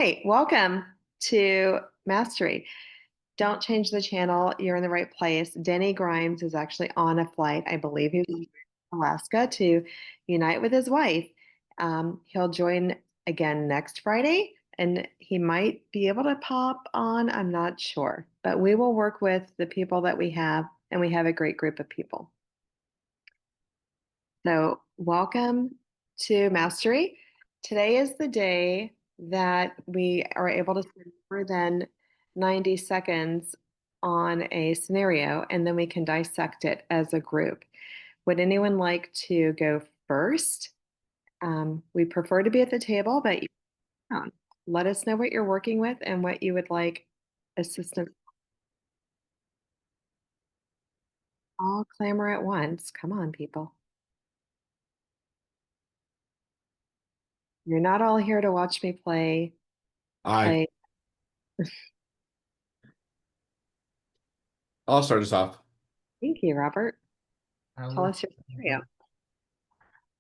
Hey, welcome to Mastery. Don't change the channel. You're in the right place. Denny Grimes is actually on a flight. I believe he's in Alaska to unite with his wife. He'll join again next Friday, and he might be able to pop on. I'm not sure, but we will work with the people that we have, and we have a great group of people. So, welcome to Mastery. Today is the day that we are able to spend more than 90 seconds on a scenario, and then we can dissect it as a group. Would anyone like to go first? We prefer to be at the table, but let us know what you're working with and what you would like assistance. All clamor at once. Come on, people. You're not all here to watch me Aye. play. I'll start us off. Thank you, Robert. I Tell will. us your scenario.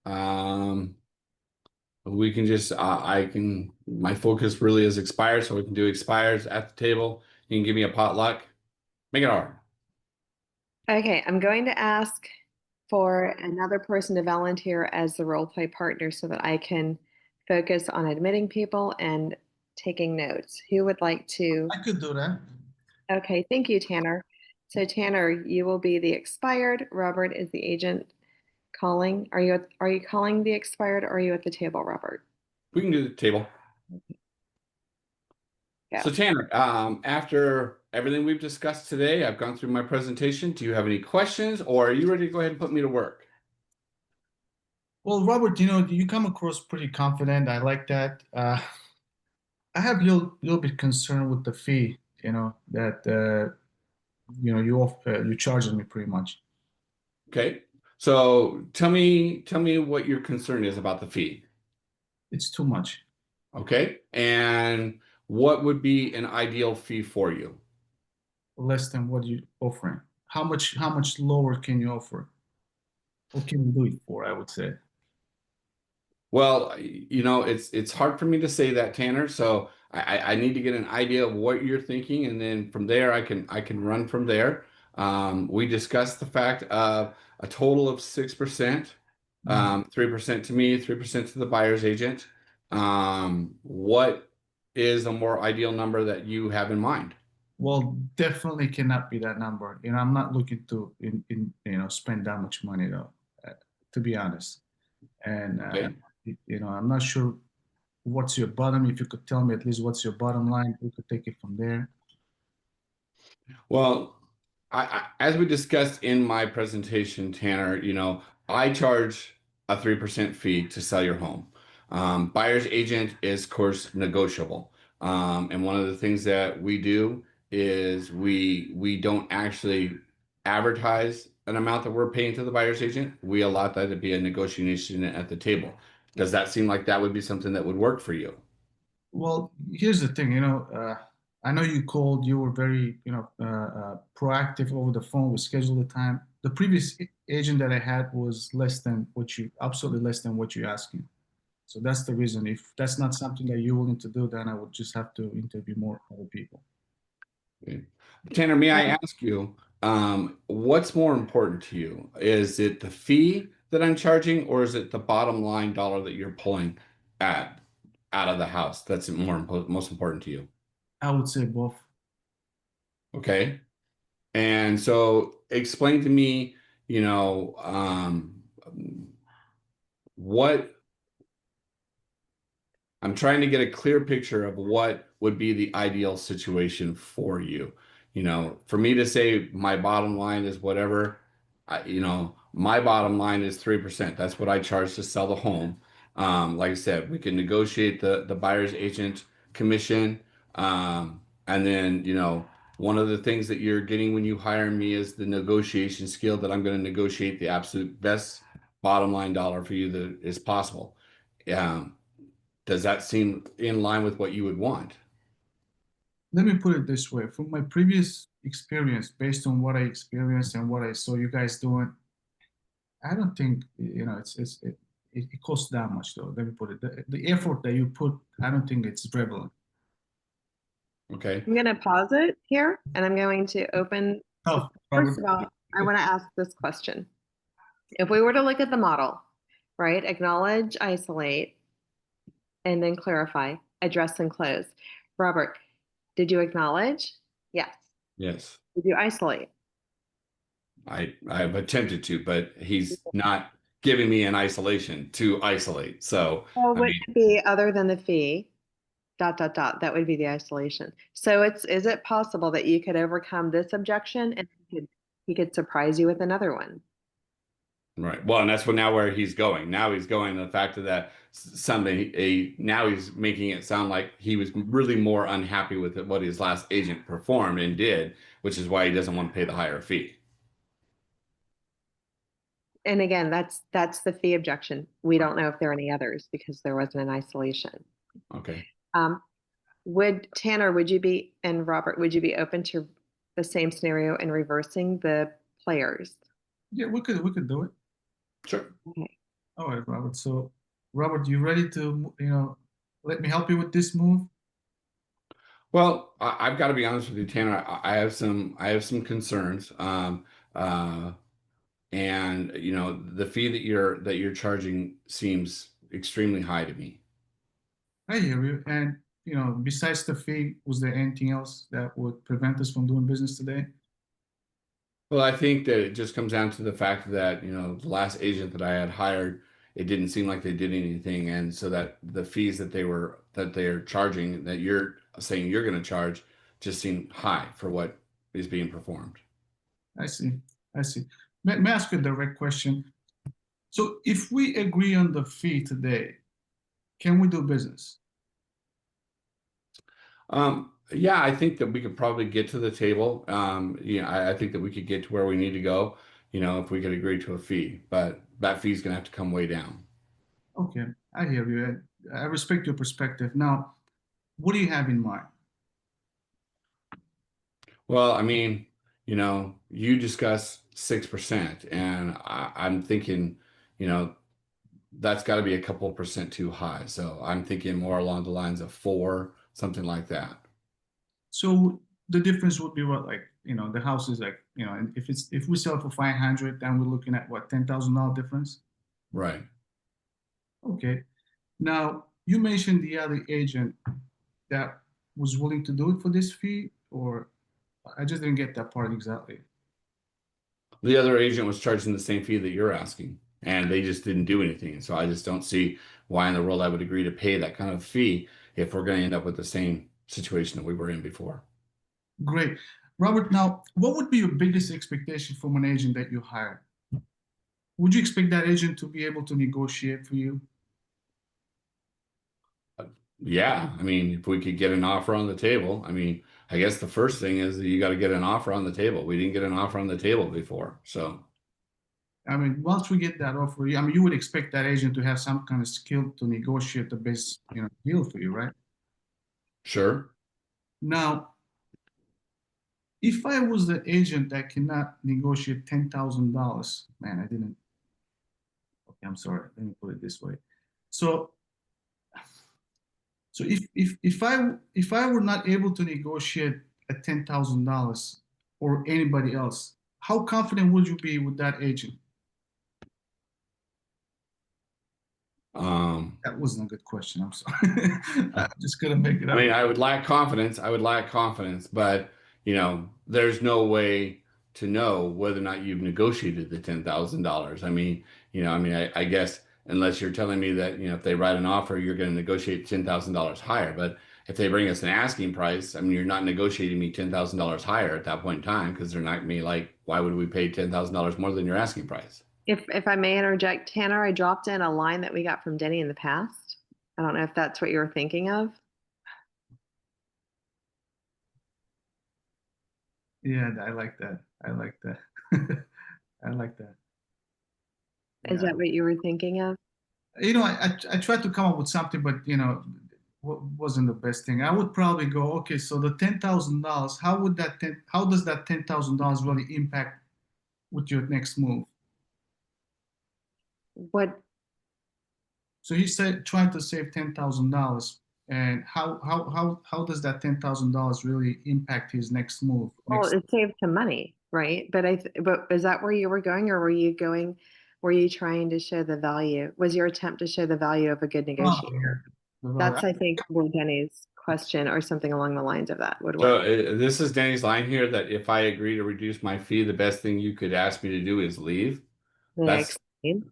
Um, we can just, my focus really is expired, so we can do expires at the table. You can give me a potluck. Make it hard. Okay, I'm going to ask for another person to volunteer as the role play partner so that I can focus on admitting people and taking notes. Who would like to? I could do that. Okay, thank you, Tanner. So Tanner, you will be the expired. Robert is the agent calling. Are you calling the expired or are you at the table, Robert? We can do the table. So Go. Tanner, after everything we've discussed today, I've gone through my presentation. Do you have any questions, or are you ready to go ahead and put me to work? Well, Robert, you come across pretty confident. I like that. I have a little bit concerned with the fee, that you charging me pretty much. Okay. So tell me what your concern is about the fee. It's too much. Okay. And what would be an ideal fee for you? Less than what you offering. How much lower can you offer? What can you do it for, I would say. Well, it's hard for me to say that, Tanner. So I need to get an idea of what you're thinking, and then from there I can run from there. We discussed the fact of a total of 6%, 3% to me, 3% to the buyer's agent. What is a more ideal number that you have in mind? Well, definitely cannot be that number. I'm not looking to spend that much money though, to be honest. And Okay. I'm not sure what's your bottom. If you could tell me at least what's your bottom line, we could take it from there. Well, as we discussed in my presentation, Tanner, I charge a 3% fee to sell your home. Buyer's agent is, of course, negotiable. And one of the things that we do is we don't actually advertise an amount that we're paying to the buyer's agent. We allow that to be a negotiation at the table. Does that seem like that would be something that would work for you? Well, here's the thing, I know you called, you were very, proactive over the phone. We scheduled the time. The previous agent that I had was absolutely less than what you're asking. So that's the reason. If that's not something that you're willing to do, then I would just have to interview more other people. Okay. Tanner, may I ask you, what's more important to you? Is it the fee that I'm charging, or is it the bottom line dollar that you're pulling at out of the house that's most important to you? I would say both. Okay. And so explain to me, what I'm trying to get a clear picture of what would be the ideal situation for you. For me to say my bottom line is whatever, my bottom line is 3%. That's what I charge to sell the home. Like I said, we can negotiate the buyer's agent commission. And then, one of the things that you're getting when you hire me is the negotiation skill that I'm going to negotiate the absolute best bottom line dollar for you that is possible. Um, does that seem in line with what you would want? Let me put it this way. From my previous experience, based on what I experienced and what I saw you guys doing, I don't think it costs that much though. Let me put it. The effort that you put, I don't think it's prevalent. Okay. I'm going to pause it here and I'm going to open. Oh, First Robert. of all, I want to ask this question. If we were to look at the model, right, acknowledge, isolate, and then clarify, address and close. Robert, did you acknowledge? Yes. Yes. Did you isolate? I've attempted to, but he's not giving me an isolation to isolate. So, Well, I would mean, it be other than the fee? Dot, dot, dot. That would be the isolation. So is it possible that you could overcome this objection and he could surprise you with another one? right. Well, and that's now where he's going. Now he's going to the fact of that now he's making it sound like he was really more unhappy with what his last agent performed and did, which is why he doesn't want to pay the higher fee. And again, that's the fee objection. We don't know if there are any others because there wasn't an isolation. Okay. Um, would Tanner, would you be, and Robert, would you be open to the same scenario and reversing the players? Yeah, we could do it. Sure. Okay. All right, Robert. So, Robert, you ready to, let me help you with this move? Well, I've got to be honest with you, Tanner. I have some concerns. Uh, and the fee that you're charging seems extremely high to me. I hear you. And, besides the fee, was there anything else that would prevent us from doing business today? Well, I think that it just comes down to the fact that, the last agent that I had hired, it didn't seem like they did anything. And so that the fees that they're charging, that you're saying you're going to charge, just seem high for what is being performed. I see. I see. May I ask you a direct question? So, if we agree on the fee today, can we do business? Yeah, I think that we could probably get to the table. I think that we could get to where we need to go, if we could agree to a fee, but that fee is going to have to come way down. Okay, I hear you. I respect your perspective. Now, what do you have in mind? Well, I mean, you discuss 6%, and I'm thinking, you know, that's got to be a couple of percent too high. So I'm thinking more along the lines of 4, something like that. So the difference would be what, like, the house is like, and if we sell for 500, then we're looking at what, $10,000 difference? Right. Okay. Now, you mentioned the other agent that was willing to do it for this fee, or I just didn't get that part exactly. The other agent was charging the same fee that you're asking, and they just didn't do anything. So I just don't see why in the world I would agree to pay that kind of fee if we're going to end up with the same situation that we were in before. Great. Robert, now, what would be your biggest expectation from an agent that you hire? Would you expect that agent to be able to negotiate for you? Yeah, I mean, if we could get an offer on the table, I mean, I guess the first thing is that you got to get an offer on the table. We didn't get an offer on the table before. So, I mean, once we get that offer, I mean, you would expect that agent to have some kind of skill to negotiate the best, deal for you, right? sure. Now, if I was the agent that cannot negotiate $10,000, man, I didn't. Okay, I'm sorry. Let me put it this way. So, if I were not able to negotiate at $10,000 or anybody else, how confident would you be with that agent? That wasn't a good question. I'm sorry. I'm just gonna make it I up. mean, I would lack confidence. I would lack confidence, but there's no way to know whether or not you've negotiated the $10,000. I guess unless you're telling me that, if they write an offer, you're going to negotiate $10,000 higher. But if they bring us an asking price, I mean, you're not negotiating me $10,000 higher at that point in time because they're not going to be like, why would we pay $10,000 more than your asking price? If I may interject, Tanner, I dropped in a line that we got from Denny in the past. I don't know if that's what you were thinking of. Yeah, I like that. I like that. I like that. Is Yeah. that what you were thinking of? I tried to come up with something, but wasn't the best thing. I would probably go, okay, so the $10,000, how does that $10,000 really impact with your next move? What So he said trying to save $10,000, And how does that $10,000 really impact his next move? Well, Next, it saved him money, right? But is that where you were going, or were you trying to show the value? Was your attempt to show the value of a good oh, negotiator? yeah. That's, I think, where Denny's question or something along the lines of that would So work. this is Danny's line here that if I agree to reduce my fee, the best thing you could ask me to do is leave. May I That's explain?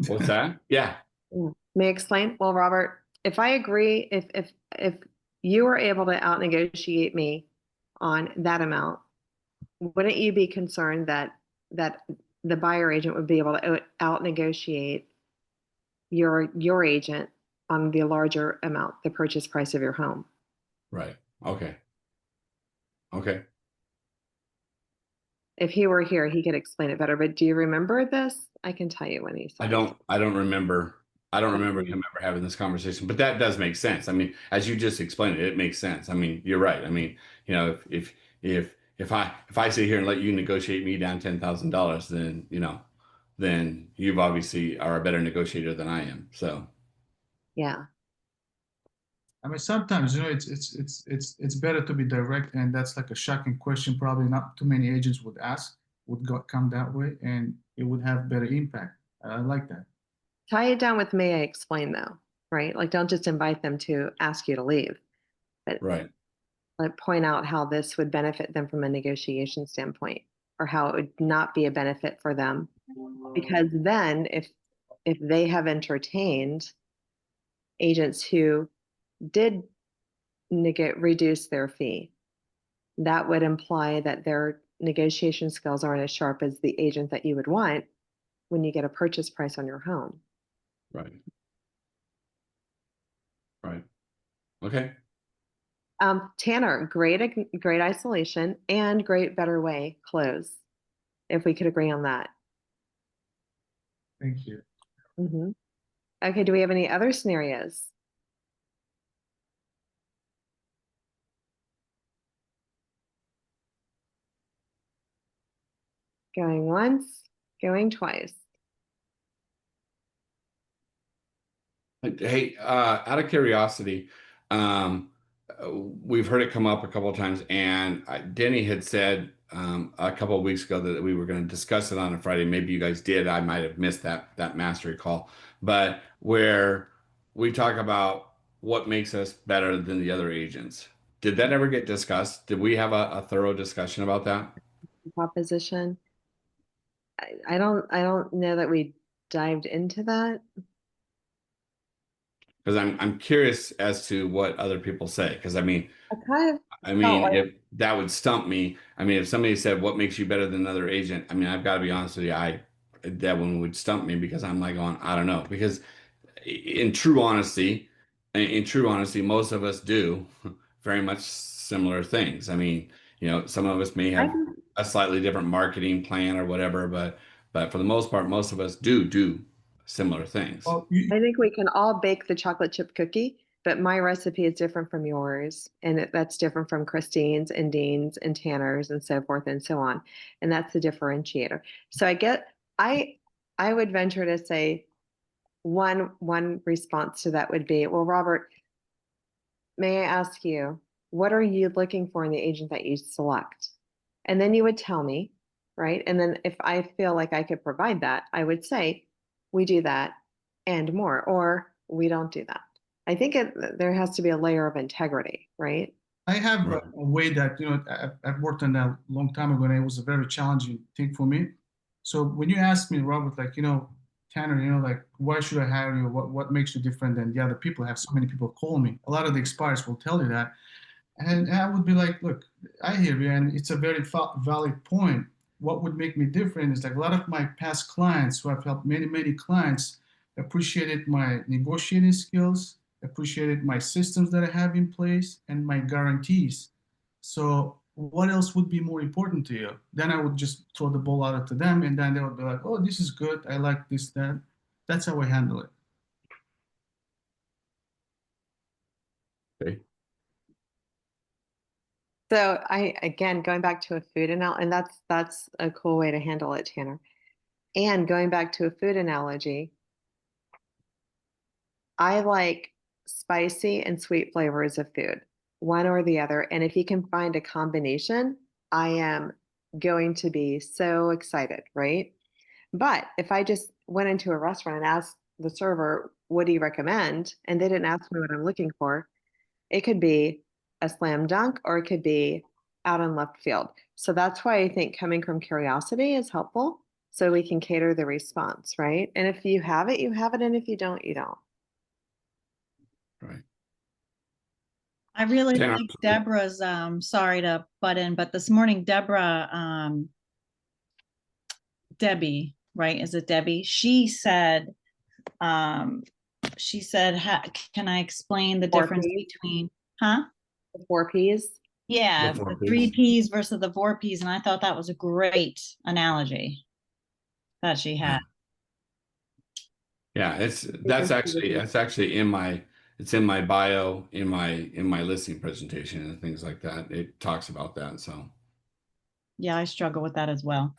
what's that? Yeah. Yeah. May I explain? Well, Robert, if I agree, if you were able to out negotiate me on that amount, wouldn't you be concerned that the buyer agent would be able to out negotiate your agent on the larger amount, the purchase price of your home? Right. Okay. Okay. If he were here, he could explain it better. But do you remember this? I can tell you when he I said it. don't I don't remember I don't remember Okay. him ever having this conversation, but that does make sense. I mean, as you just explained it, it makes sense. I mean, you're right. I mean, you know, if I sit here and let you negotiate me down $10,000, then then you've obviously are a better negotiator than I am. So Yeah. I mean, sometimes it's better to be direct, and that's like a shocking question. Probably not too many agents would ask, come that way, and it would have better impact. I like that. Tie it down with may I explain though, right? Like don't just invite them to ask you to leave, but right, like point out how this would benefit them from a negotiation standpoint or how it would not be a benefit for them. Because then if they have entertained agents who did reduce their fee, that would imply that their negotiation skills aren't as sharp as the agent that you would want when you get a purchase price on your home. right, right. Okay. Tanner, great isolation and great better way close. If we could agree on that. Thank you. Mhm. Okay, do we have any other scenarios? Going once, going twice. Hey, out of curiosity, um, we've heard it come up a couple of times, and Denny had said a couple of weeks ago that we were going to discuss it on a Friday. Maybe you guys did. I might have missed that mastery call, but where we talk about what makes us better than the other agents. Did that ever get discussed? Did we have a thorough discussion about that? Proposition. I don't know that we dived into that. Because I'm curious as to what other people say. Because I kind of I felt mean, like if that would stump me. I mean, if somebody said, "What makes you better than another agent?" I mean, I've got to be honest with you. That one would stump me because I'm like going, I don't know. Because in true honesty, most of us do very much similar things. I mean, some of us may I have a slightly different marketing plan or whatever, but for the most part, most of us do similar things. Well, I think we can all bake the chocolate chip cookie, but my recipe is different from yours, and that's different from Christine's and Dean's and Tanner's and so forth and so on. And that's the differentiator. So I I would venture to say one response to that would be, well, Robert, may I ask you, what are you looking for in the agent that you select? And then you would tell me, right? And then if I feel like I could provide that, I would say, we do that and more, or we don't do that. I think there has to be a layer of integrity, right? I have Right. a way that, I've worked on that a long time ago, and it was a very challenging thing for me. So when you ask me, Robert, like, Tanner, like, why should I hire you? What makes you different than the other people? I have so many people call me. A lot of the expires will tell you that. And I would be like, look, I hear you, and it's a very valid point. What would make me different is like a lot of my past clients who I've helped many, many clients appreciated my negotiating skills, appreciated my systems that I have in place, and my guarantees. So what else would be more important to you? Then I would just throw the ball out to them, and then they would be like, oh, this is good. I like this, that. That's how I handle it. Okay. So again, going back to a food analogy, and that's a cool way to handle it, Tanner. And going back to a food analogy, I like spicy and sweet flavors of food, one or the other. And if he can find a combination, I am going to be so excited, right? But if I just went into a restaurant and asked the server, what do you recommend? And they didn't ask me what I'm looking for, it could be a slam dunk or it could be out in left field. So that's why I think coming from curiosity is helpful so we can cater the response, right? And if you have it, you have it. And if you don't, you don't. Right. I really Tanner. like Deborah's, sorry to butt in, but this morning, Deborah, Debbie, right? Is it Debbie? She said, can I explain the Four difference Ps. between, huh? The 4 Ps. Yeah, The 4 the 3 Ps. Ps versus the 4 Ps. And I thought that was a great analogy that she had. Yeah, that's actually in my bio in my listing presentation and things like that. It talks about that. So Yeah, I struggle with that as well.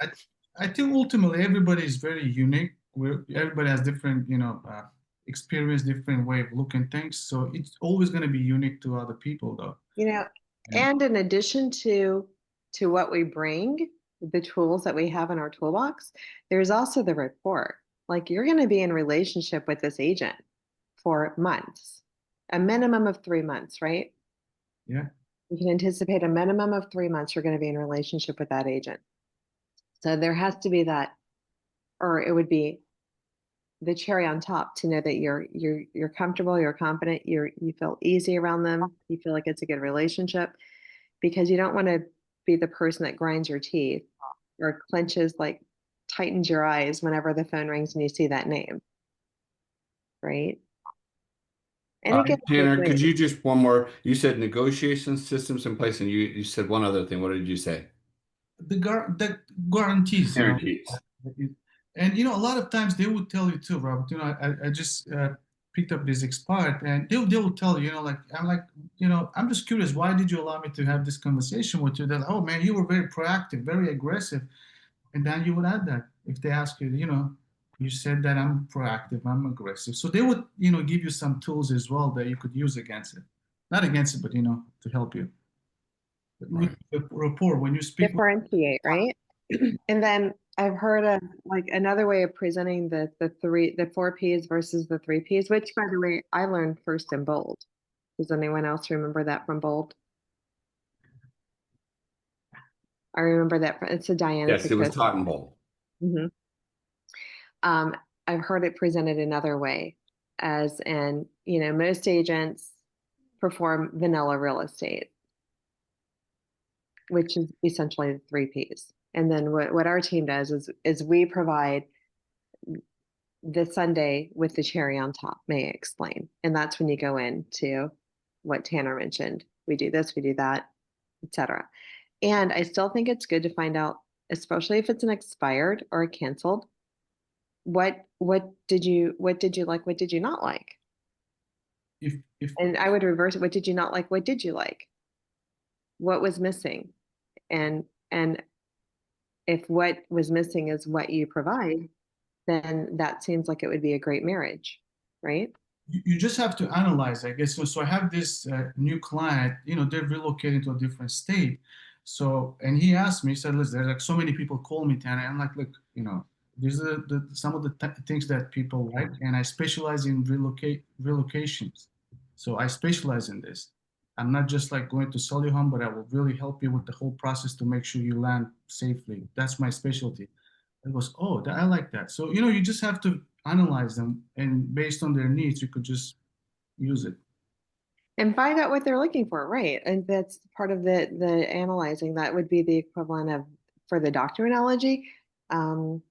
I think ultimately everybody is very unique. Everybody has different, experience, different way of looking things. So it's always going to be unique to other people, though. Yeah. Yeah. And in addition to what we bring, the tools that we have in our toolbox, there's also the rapport. Like you're going to be in relationship with this agent for months, a minimum of 3 months, right? Yeah. You can anticipate a minimum of 3 months you're going to be in relationship with that agent. So there has to be that, or it would be the cherry on top to know that you're comfortable, you're confident, you feel easy around them, you feel like it's a good relationship, because you don't want to be the person that grinds your teeth or clenches, like tightens your eyes whenever the phone rings and you see that name, right? And it gets Tanner, could you just one more? You said negotiation systems in place, and you said one other thing. What did you say? The guarantees, Guarantees. And a lot of times they would tell you too, Robert. I just picked up this expired, and they will tell you, I'm just curious, why did you allow me to have this conversation with you? They're like, oh man, you were very proactive, very aggressive, and then you would add that if they ask you, you said that I'm proactive, I'm aggressive. So they would, give you some tools as well that you could use against it, not against it, but to help you. Right. With rapport, when you speak. differentiate, right? And then I've heard of like another way of presenting the 4 Ps versus the 3 Ps, which by the way, I learned first in Bold. Does anyone else remember that from Bold? I remember that it's a Diana. Yes, it was taught in Bold. Mm-hmm. I've heard it presented another way, as in, most agents perform vanilla real estate, which is essentially the 3 Ps. And then what our team does is we provide the sundae with the cherry on top, may I explain. And that's when you go into what Tanner mentioned. We do this, we do that, etc. And I still think it's good to find out, especially if it's an expired or a canceled, what did you like, what did you not like? If And I would reverse it, what did you not like, what did you like? What was missing? And if what was missing is what you provide, then that seems like it would be a great marriage, right? you just have to analyze, I guess. So I have this new client, they're relocating to a different state. So, and he asked me, he said, listen, there's like so many people call me, Tanner. I'm like, look, these are some of the things that people like, and I specialize in relocations. So I specialize in this. I'm not just like going to sell you home, but I will really help you with the whole process to make sure you land safely. That's my specialty. It goes, oh, I like that. So, you just have to analyze them, and based on their needs, you could just use it. And find out what they're looking for, right? And that's part of the analyzing. That would be the equivalent of, for the doctor analogy, of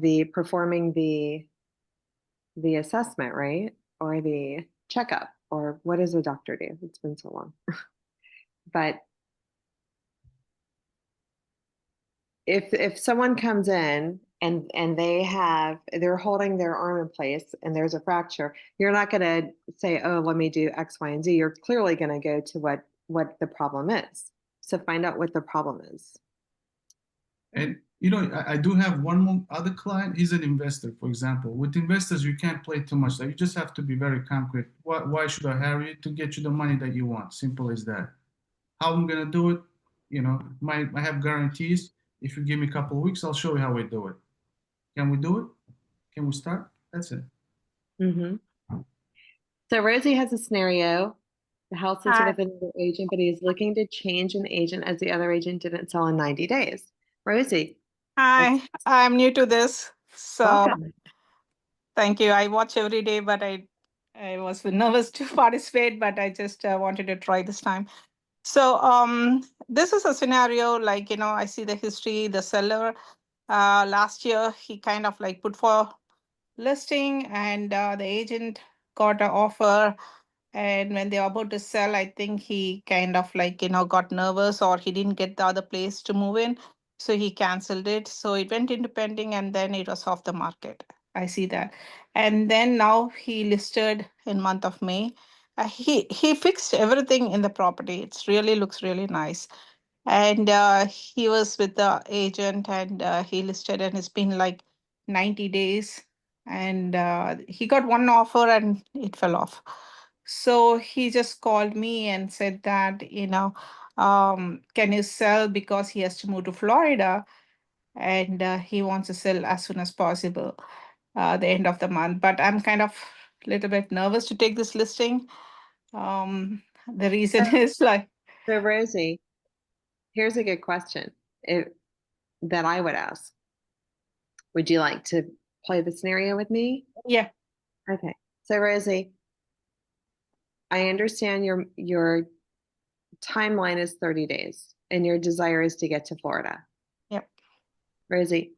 the performing the assessment, right? Or the checkup, or what does a doctor do? It's been so long. But if someone comes in and they're holding their arm in place and there's a fracture, you're not going to say, oh, let me do X, Y, and Z. You're clearly going to go to what the problem is. So find out what the problem is. And You know, I do have one more other client. He's an investor, for example. With investors, you can't play too much. Like, you just have to be very concrete. Why should I hire you? To get you the money that you want. Simple as that. How I'm gonna do it, you know, I have guarantees. If you give me a couple of weeks, I'll show you how we do it. Can we do it? Can we start? That's it. Mm-hmm. So Rosie has a scenario. The house is Hi. with another agent, but he's looking to change an agent as the other agent didn't sell in 90 days. Rosie, Hi, I'm new to this, so welcome. thank you. I watch every day, but I was nervous to participate, but I just wanted to try this time. So this is a scenario like, I see the history, the seller last year, he kind of like put for listing and the agent got an offer. And when they were about to sell, I think he kind of like, got nervous or he didn't get the other place to move in. So he canceled it. So it went into pending and then it was off the market. I see that. And then now he listed in month of May. He fixed everything in the property. It's really looks really nice. And he was with the agent and he listed and it's been like 90 days. And he got one offer and it fell off. So he just called me and said that, can you sell because he has to move to Florida and he wants to sell as soon as possible, the end of the month. But I'm kind of a little bit nervous to take this listing. The reason is like, So Rosie, here's a good question that I would ask. Would you like to play the scenario with me? yeah, Okay. So Rosie, I understand your timeline is 30 days and your desire is to get to Florida. Yep. Rosie,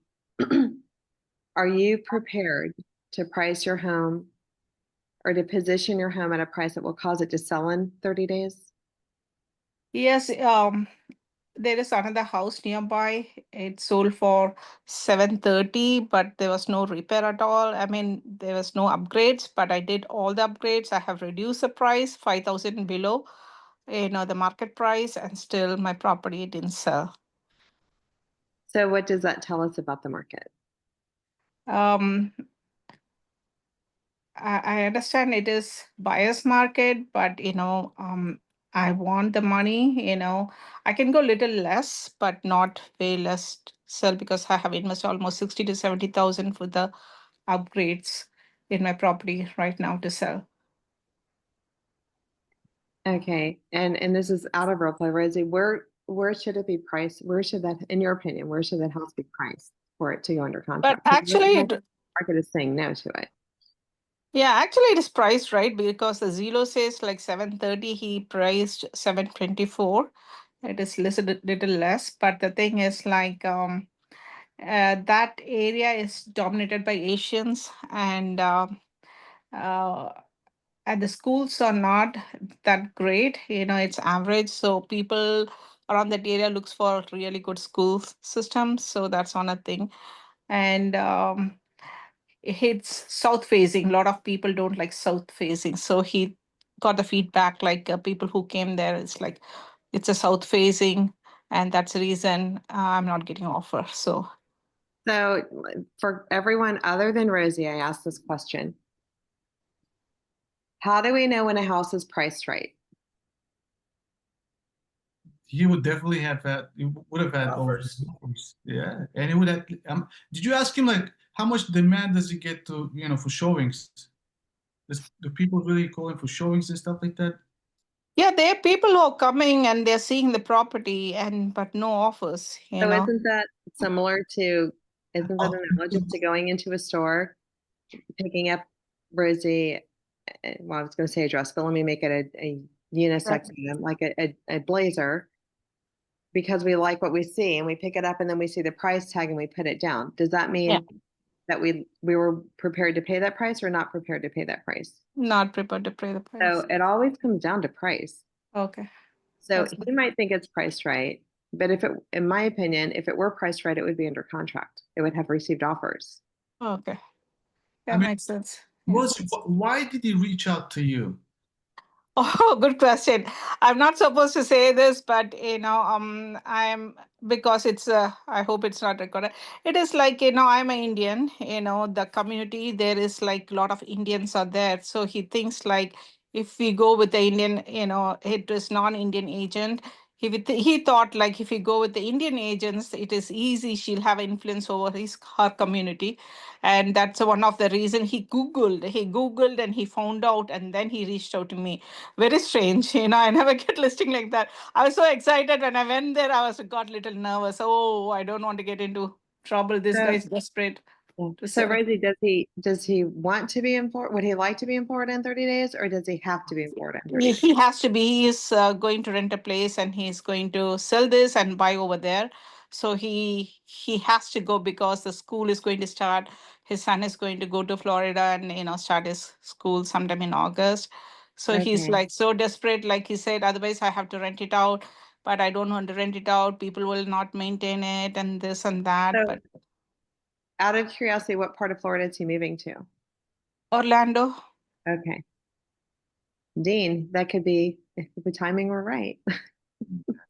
are you prepared to price your home or to position your home at a price that will cause it to sell in 30 days? yes, there is another house nearby. It sold for 730, but there was no repair at all. I mean, there was no upgrades, but I did all the upgrades. I have reduced the price 5,000 below, the market price, and still my property didn't sell. So what does that tell us about the market? Um, I understand it is buyer's market, but I want the money, I can go little less, but not way less sell because I have invested almost 60 to 70,000 for the upgrades in my property right now to sell. Okay, and this is out of role play, Rosie. Where should it be priced? Where should that, in your opinion, where should that house be priced for it to go under contract? But actually, the market is saying no to it. yeah, actually it is priced right because the Zillow says like 730, he priced 724. It is listed a little less, but the thing is like that area is dominated by Asians and the schools are not that great. It's average. So people around that area looks for really good school systems. So that's one thing. And it's south facing. A lot of people don't like south facing. So he got the feedback like people who came there, it's like it's a south facing, and that's the reason I'm not getting offer. So for everyone other than Rosie, I asked this question. How do we know when a house is priced right? He would definitely have had. He would have had Offers. offers. Yeah, and he would have. Did you ask him like how much demand does he get to for showings? Do people really call him for showings and stuff like that? yeah, there are people who are coming and they're seeing the property but no offers. So isn't that similar to, isn't that Oh, analogous to going into a store, picking up Rosie, well, I was going to say a dress, but let me make it a unisex item, like a blazer, because we like what we see and we pick it up and then we see the price tag and we put it down. Does that mean that we were prepared to pay that price or not prepared to pay that price? Not prepared to pay the price. So it always comes down to price. Okay. So That's he might think it's priced right, but in my opinion, if it were priced right, it would be under contract. It would have received offers. Okay. I That mean, makes sense. Yeah. Rosie, why did he reach out to you? Oh, good question. I'm not supposed to say this, but I'm because it's I hope it's not recorded. It is like, I'm an Indian, the community, there is like a lot of Indians are there. So he thinks like if we go with the Indian, it is non-Indian agent. He thought like if we go with the Indian agents, it is easy. She'll have influence over her community, and that's one of the reason he googled and he found out, and then he reached out to me. Very strange, I never get listing like that. I was so excited when I went there. I was got a little nervous. Oh, I don't want to get into trouble. This So, guy is desperate to so sell. Rosie, does he want to be in Florida? Would he like to be in Florida in 30 days, or does he have to be in Florida in 30 days? He has to be. He is going to rent a place, and he's going to sell this and buy over there. So he has to go because the school is going to start. His son is going to go to Florida and start his school sometime in August. So he's Okay. like so desperate, like he said, otherwise I have to rent it out, but I don't want to rent it out. People will not maintain it and this and that. So, But out of curiosity, what part of Florida is he moving to? Orlando. Okay. Dean, that could be if the timing were right.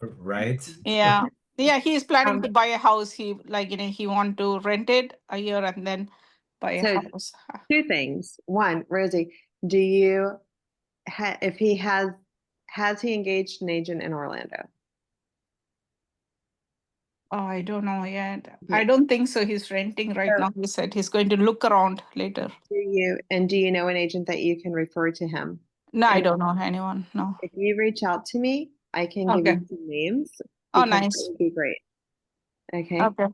Right? Yeah. Yeah, he's planning Um, to buy a house. He he want to rent it a year and then buy a So- house. Two things. One, Rosie, do you if he has he engaged an agent in Orlando? Oh, I don't know yet. Yeah. I don't think so. He's renting right So- now. He said he's going to look around later. Do you know an agent that you can refer to him? No, I And- don't know anyone. No. If you reach out to me, I can give Okay. you some names. Oh, because nice. It would be great. Okay. Okay.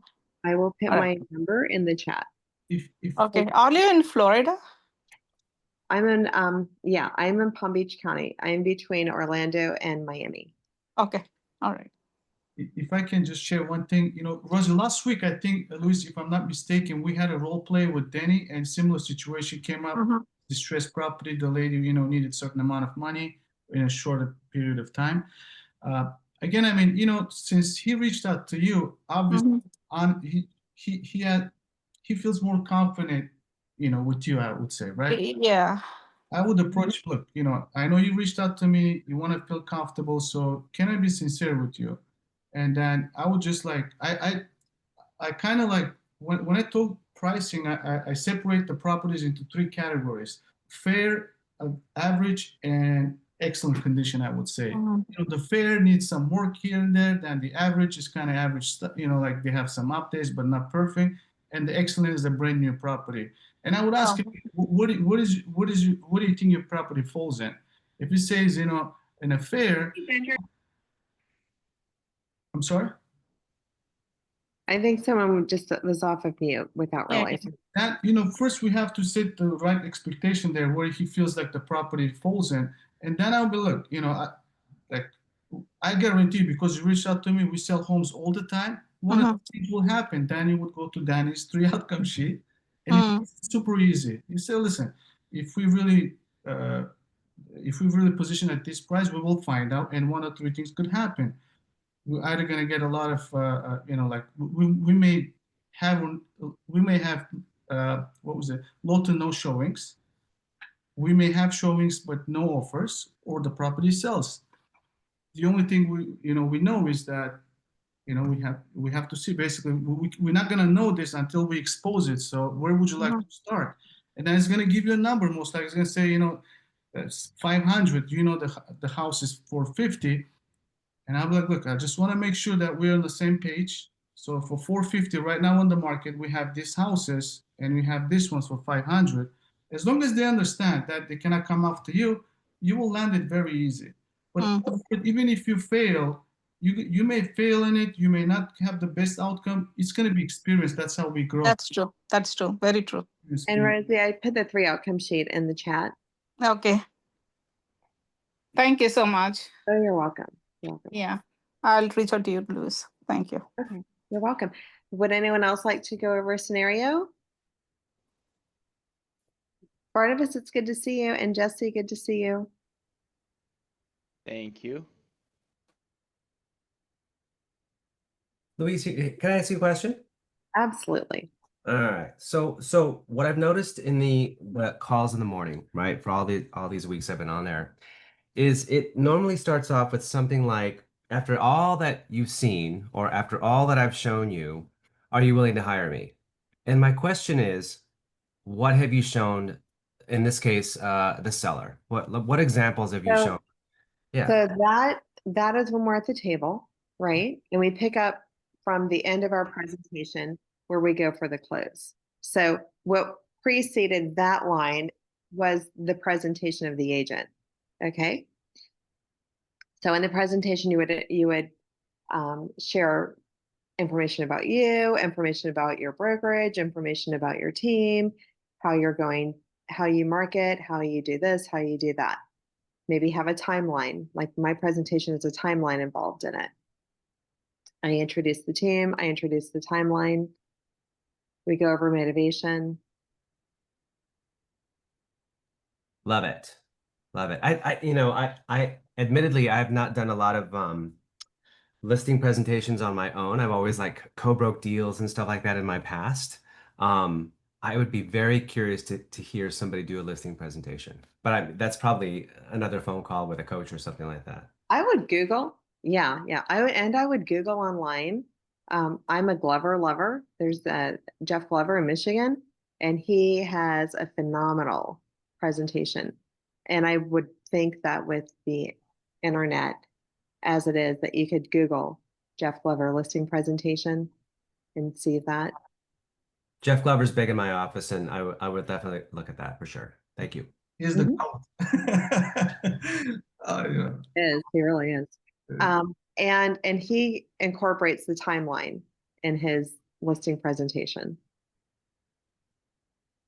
I will put All my right. number in the chat. If Okay. Are you in Florida? I'm in I'm in Palm Beach County. I'm between Orlando and Miami. Okay. All right. if I can just share one thing, Rosie, last week, I think, Luis, if I'm not mistaken, we had a role play with Denny and similar situation came up. Mhm. Distressed property, the lady, needed certain amount of money in a shorter period of time. Again, I mean, since he reached out to you, obviously Mhm. he feels more confident, with you, I would say, right? Yeah. I would approach, look, I know you reached out to me, you want to feel comfortable, so can I be sincere with you? And then I would just like, I kind of like, when I talk pricing, I separate the properties into three categories: fair, average, and excellent condition, I would say. Mhm. The fair needs some work here and there, then the average is kind of average stuff, like they have some updates, but not perfect. And the excellent is a brand new property. And I would ask Oh. him, what do you think your property falls in? If he says, in a fair, I'm sorry? I think someone just was off of mute without Yeah. realizing. That, first we have to set the right expectation there where he feels like the property falls in. And then I'll be, look, I guarantee you, because you reached out to me, we sell homes all the time. One of the things will happen. Danny would go to Danny's 3 outcome sheet, and it's super easy. You say, listen, if we really position at this price, we will find out, and 1 or 3 things could happen. We're either going to get a lot of, we may have low to no showings. We may have showings but no offers, or the property sells. The only thing we know is that we have to see. Basically, we're not going to know this until we expose it. So where would you like to start? And then it's going to give you a number. Most likely, it's going to say that's 500. The house is 450. And I'm like, look, I just want to make sure that we're on the same page. So for 450 right now on the market, we have these houses and we have this ones for 500. As long as they understand that they cannot come after you, you will land it very easy. But even if you fail, you may fail in it. You may not have the best outcome. It's going to be experience. That's how we grow. That's true. That's true. Very true. And Rosie, I put the 3 outcome sheet in the chat. Okay. Thank you so much. Oh, you're welcome. You're welcome. Yeah. I'll reach out to you, Louis. Thank you. Okay, you're welcome. Would anyone else like to go over a scenario? Barnabas, it's good to see you. And Jesse, good to see you. Thank you. Luis, can I ask you a question? Absolutely. All right. So what I've noticed in the calls in the morning, right, for all these weeks I've been on there, is it normally starts off with something like, after all that you've seen, or after all that I've shown you, are you willing to hire me? And my question is, what have you shown, in this case, the seller? What examples have you So, shown? Yeah. so that is when we're at the table, right? And we pick up from the end of our presentation where we go for the close. So what preceded that line was the presentation of the agent. Okay. So in the presentation, you would share information about you, information about your brokerage, information about your team, how you market, how you do this, how you do that. Maybe have a timeline. Like my presentation is a timeline involved in it. I introduce the team, I introduce the timeline. We go over motivation. Love it. Love it. I admittedly, I have not done a lot of listing presentations on my own. I've always like co-broke deals and stuff like that in my past. I would be very curious to hear somebody do a listing presentation, but that's probably another phone call with a coach or something like that. I would Google. Yeah, yeah. I would Google online. I'm a Glover lover. There's Jeff Glover in Michigan, and he has a phenomenal presentation. And I would think that with the internet as it is, that you could Google Jeff Glover listing presentation and see that. Jeff Glover's big in my office, and I would definitely look at that for sure. Thank you. Here's the Mhm. goat. Yeah. He really is. Yeah. And he incorporates the timeline in his listing presentation.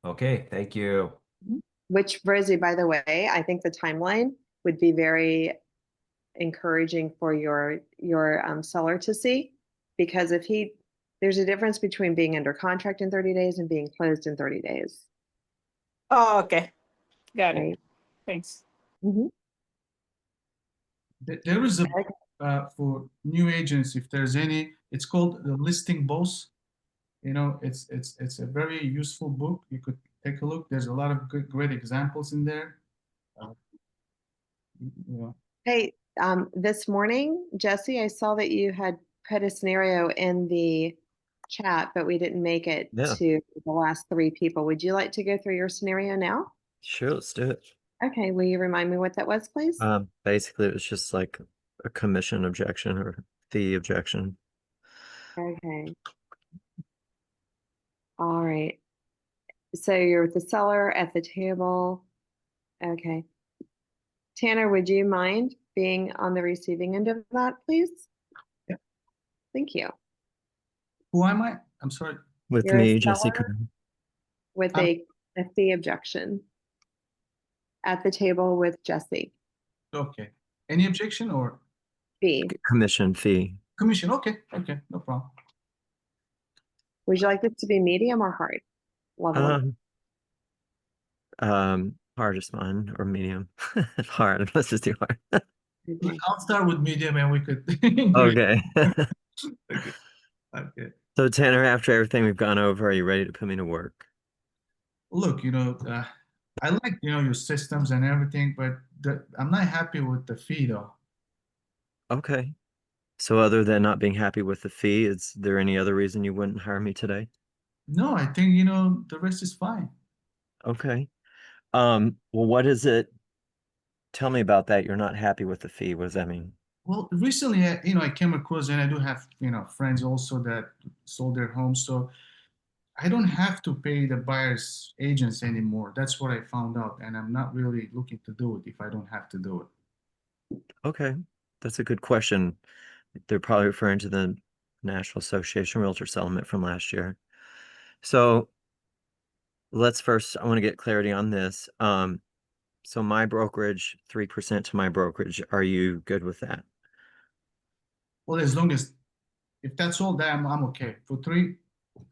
Okay, thank you. Which, Rosie, by the way, I think the timeline would be very encouraging for your seller to see, because there's a difference between being under contract in 30 days and being closed in 30 days. Oh, okay. Got it. Right? Thanks. Mhm. There is a for new agents, if there's any, it's called the Listing Boss. It's a very useful book. You could take a look. There's a lot of great examples in there. Hey, this morning, Jesse, I saw that you had put a scenario in the chat, but we didn't make it Yeah. to the last 3 people. Would you like to go through your scenario now? Sure, let's do it. Okay, will you remind me what that was, please? Basically, it was just like a commission objection or fee objection. Okay. All right. So you're with the seller at the table. Okay. Tanner, would you mind being on the receiving end of that, please? Yeah. Thank you. Who am I? I'm sorry. With You're a me, Jesse. seller with a fee objection at the table with Jesse. Okay. Any objection or Fee. Commission fee. commission? Okay. Okay. No problem. Would you like this to be medium or hard level? Hard is fine, or medium. Hard. Let's just do hard. Okay. I'll start with medium and we could. Okay. Okay. Okay. So Tanner, after everything we've gone over, are you ready to put me to work? Look, I like, your systems and everything, but I'm not happy with the fee though. Okay. So other than not being happy with the fee, is there any other reason you wouldn't hire me today? No, I think, the rest is fine. Okay. Well, what is it? Tell me about that. You're not happy with the fee. What does that mean? Well, recently, I came across, and I do have, friends also that sold their homes. So I don't have to pay the buyer's agents anymore. That's what I found out. And I'm not really looking to do it if I don't have to do it. Okay. That's a good question. They're probably referring to the National Association Realtor settlement from last year. So let's first, I want to get clarity on this. So my brokerage, 3% to my brokerage. Are you good with that? Well, as long as, if that's all that, I'm okay. For 3,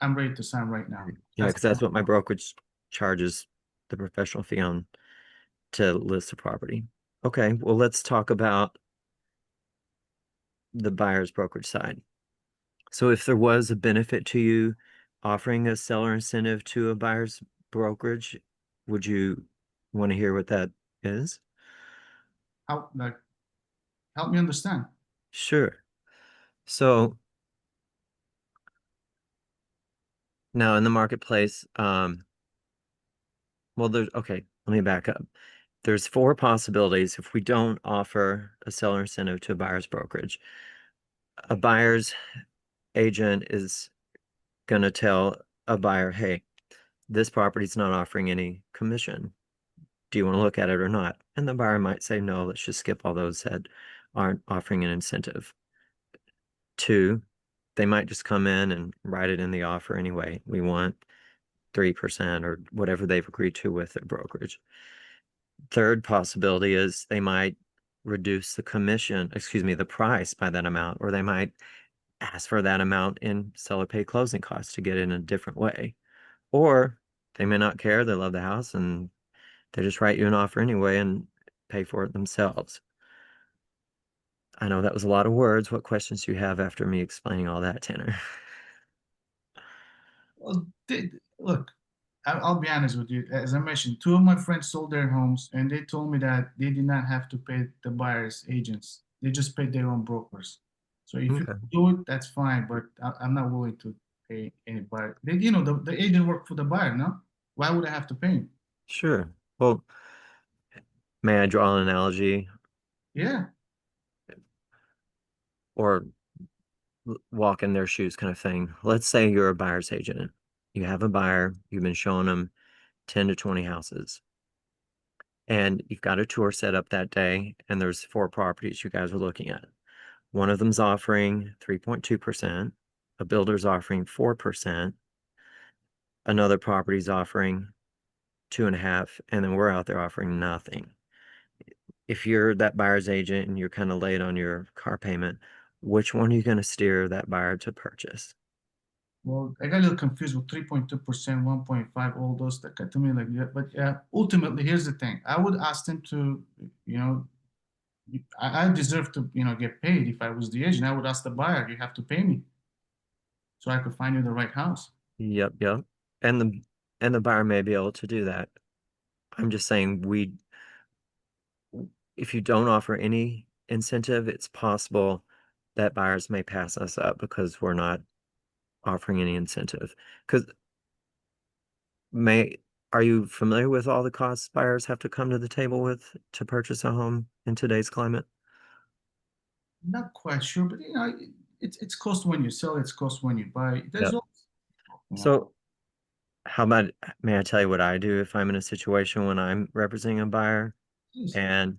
I'm ready to sign right now. Yeah, because that's what my brokerage charges the professional fee on to list the property. Okay, well, let's talk about the buyer's brokerage side. So if there was a benefit to you offering a seller incentive to a buyer's brokerage, would you want to hear what that is? How, like, help me understand. Sure. So now in the marketplace, well, okay, let me back up. There's 4 possibilities if we don't offer a seller incentive to a buyer's brokerage. A buyer's agent is going to tell a buyer, hey, this property's not offering any commission. Do you want to look at it or not? And the buyer might say, no, let's just skip all those that aren't offering an incentive. 2, they might just come in and write it in the offer anyway. We want 3% or whatever they've agreed to with their brokerage. Third possibility is they might reduce the the price by that amount, or they might ask for that amount in seller pay closing costs to get it in a different way. Or they may not care, they love the house, and they just write you an offer anyway and pay for it themselves. I know that was a lot of words. What questions do you have after me explaining all that, Tanner? Well, look, I'll be honest with you. As I mentioned, 2 of my friends sold their homes, and they told me that they did not have to pay the buyer's agents. They just paid their own brokers. So if you Okay. do it, that's fine, but I'm not willing to pay any buyer. The agent worked for the buyer, no? Why would I have to pay him? Sure. Well, may I draw an analogy Yeah. or walk in their shoes kind of thing? Let's say you're a buyer's agent. You have a buyer, you've been showing them 10 to 20 houses. And you've got a tour set up that day, and there's 4 properties you guys are looking at. One of them's offering 3.2%, a builder's offering 4%, another property's offering 2.5%, and then we're out there offering nothing. If you're that buyer's agent and you're kind of late on your car payment, which one are you going to steer that buyer to purchase? Well, I got a little confused with 3.2%, 1.5, all those that got to me like that. But ultimately, here's the thing. I would ask them to, I deserve to, get paid. If I was the agent, I would ask the buyer, you have to pay me so I could find you the right house. Yep. And the buyer may be able to do that. I'm just saying if you don't offer any incentive, it's possible that buyers may pass us up because we're not offering any incentive. Because are you familiar with all the costs buyers have to come to the table with to purchase a home in today's climate? Not quite sure, but it's cost when you sell, it's cost when you buy. There's Yep. all, So how about, may I tell you what I do if I'm in a situation when I'm representing a buyer? Please. And